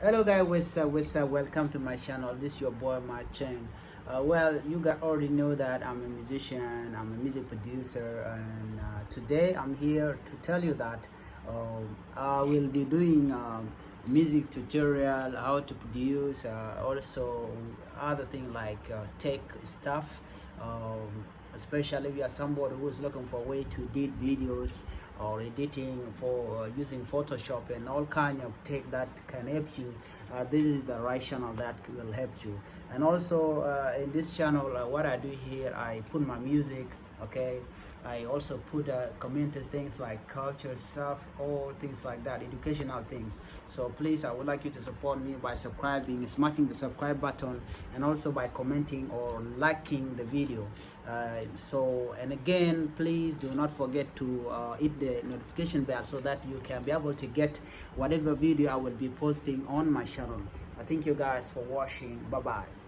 Hello guys, what's up? Welcome to my channel. This is your boy Ma Cheng. Well, you guys already know that I'm a musician, I'm a music producer, and today I'm here to tell you that I will be doing music tutorial, how to produce, also other things like tech stuff. Especially if you are somebody who is looking for a way to edit videos or editing for using Photoshop and all kind of tech that can help you. This is the right channel that will help you. And also in this channel, what I do here, I put my music. Okay, I also put community things like culture stuff, all things like that, educational things. So please, I would like you to support me by subscribing, smashing the subscribe button, and also by commenting or liking the video. And again, please do not forget to hit the notification bell so that you can be able to get whatever video I will be posting on my channel. I thank you guys for watching. Bye bye.